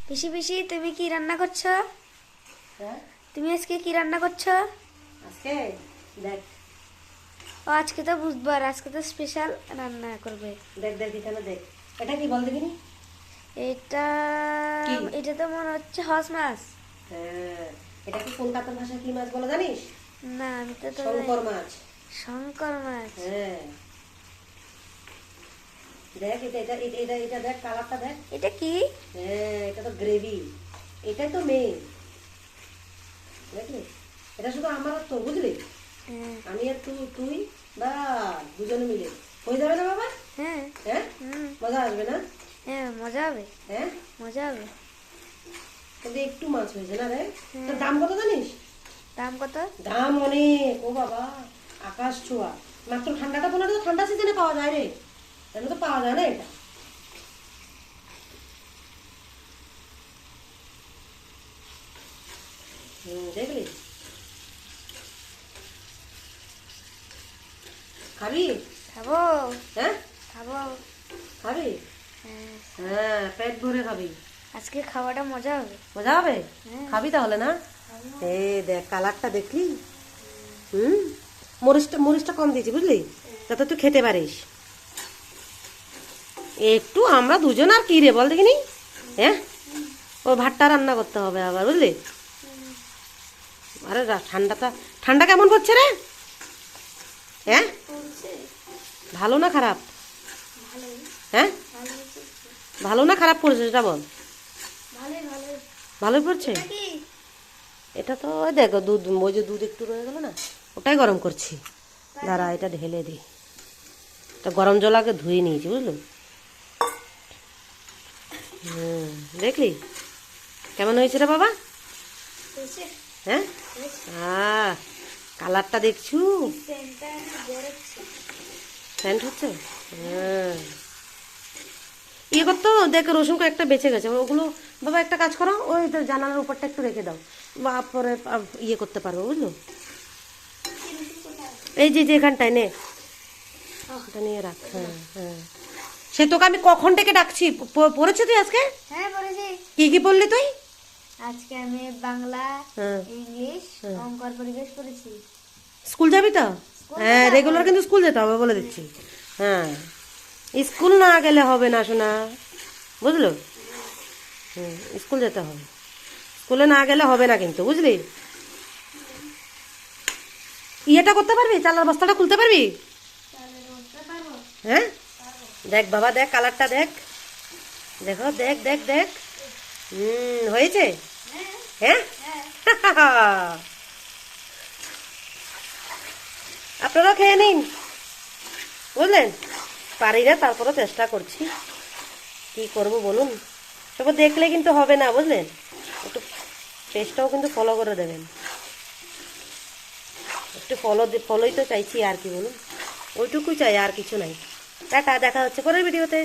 পিসি পিসি তুমি কি রান্না করছো? হ্যাঁ তুমি আজকে কি রান্না করছো? আজকে দেখ ও আজকে তো বুধবার, আজকে তো স্পেশাল রান্না করবে। দেখ দেখ এখানে দেখ। এটা কি বল দেখিনি? এটা কি? এটা তো মনে হচ্ছে হাঁস মাছ। হ্যাঁ, এটা কি কলকাতার ভাষায় কি মাছ বলে জানিস? না আমি তো তো শঙ্কর মাছ। শঙ্কর মাছ। হ্যাঁ দেখ এটা এটা এটা এটা এটা দেখ কালারটা দেখ। এটা কি? হ্যাঁ এটা তো গ্রেভি, এটাই তো মেন। দেখলি, এটা শুধু আমার আর তোর, বুঝলি? হ্যাঁ আমি আর তুই তুই বা দুজনে মিলে হয়ে যাবে না বাবা? হ্যাঁ হ্যাঁ হুম, মজা আসবে না? হ্যাঁ মজা হবে, হ্যাঁ মজা হবে। কিন্তু একটু মাছ হয়েছে না রে? হ্যাঁ। তোর দাম কত জানিস? দাম কত? দাম অনেক, ও বাবা, আকাশ ছোঁয়া। মাত্র ঠান্ডাটা বলে তো, ঠান্ডা সিজনে পাওয়া যায় রে, এমনি তো পাওয়া যায় না এটা। দেখলি, খাবি? খাবো, হ্যাঁ খাবো। খাবি? হ্যাঁ হ্যাঁ পেট ভরে খাবি, আজকে খাওয়াটা মজা হবে। মজা হবে। হ্যাঁ। খাবি তাহলে না? এই দেখ কালারটা দেখলি? হুম, মরিচটা মরিচটা কম দিয়েছি বুঝলি, যাতে তুই খেতে পারিস একটু। আমরা দুজন আর কি রে বল দেখিনি? হ্যাঁ, ও ভাতটা রান্না করতে হবে আবার, বুঝলি? আরে ঠান্ডাটা, ঠান্ডা কেমন পড়ছে রে? হ্যাঁ, ভালো না খারাপ? হ্যাঁ, ভালো না খারাপ পড়ছে সেটা বল। ভালোই পড়ছে। এটা তো ওই দেখো দুধ, ওই যে দুধ একটু রয়ে গেল না, ওটাই গরম করছি। দাঁড়া এটা ঢেলে দিই। এটা গরম জল আগে ধুয়ে নিয়েছি বুঝলো। দেখলি কেমন হয়েছে রে বাবা? হ্যাঁ, কালারটা দেখছু? সেন্ট হচ্ছে। হ্যাঁ, ইয়ে করতো দেখ, রসুন কয়েকটা বেঁচে গেছে, ওগুলো বাবা একটা কাজ করো, ওই তো জানালার উপরটা একটু রেখে দাও, বা পরে ইয়ে করতে পারবো বুঝলো। এই যে এখানটায় নে, ওটা নিয়ে রাখ। হ্যাঁ হ্যাঁ, সে তোকে আমি কখন থেকে ডাকছি। পড়েছো তুই আজকে? হ্যাঁ পড়েছি। কি কি পড়লি তুই? আজকে আমি বাংলা, হ্যাঁ। ইংলিশ, অঙ্ক আর পরিবেশ পড়েছি। স্কুল যাবি তো? হ্যাঁ যাবো। রেগুলার কিন্তু স্কুল যেতে হবে বলে দিচ্ছি। হ্যাঁ, স্কুল না গেলে হবে না শোনা, বুঝলো? হুম, স্কুল যেতে হবে, স্কুলে না গেলে হবে না কিন্তু, বুঝলি? ইয়েটা করতে পারবি, চালার বস্তাটা খুলতে পারবি? হ্যাঁ দেখ বাবা, দেখ কালারটা দেখ, দেখো দেখ দেখ দেখ। হয়েছে। হ্যাঁ আপনারাও খেয়ে নিন, বুঝলেন? পারি না, তারপরে চেষ্টা করছি, কি করব বলুন। তবে দেখলে কিন্তু হবে না, বুঝলেন? একটু পেজটাও কিন্তু ফলো করে দেবেন, একটু ফলোই তো চাইছি, আর কি বলুন, ওইটুকুই চাই, আর কিছু নাই। টাটা, দেখা হচ্ছে পরের ভিডিওতে।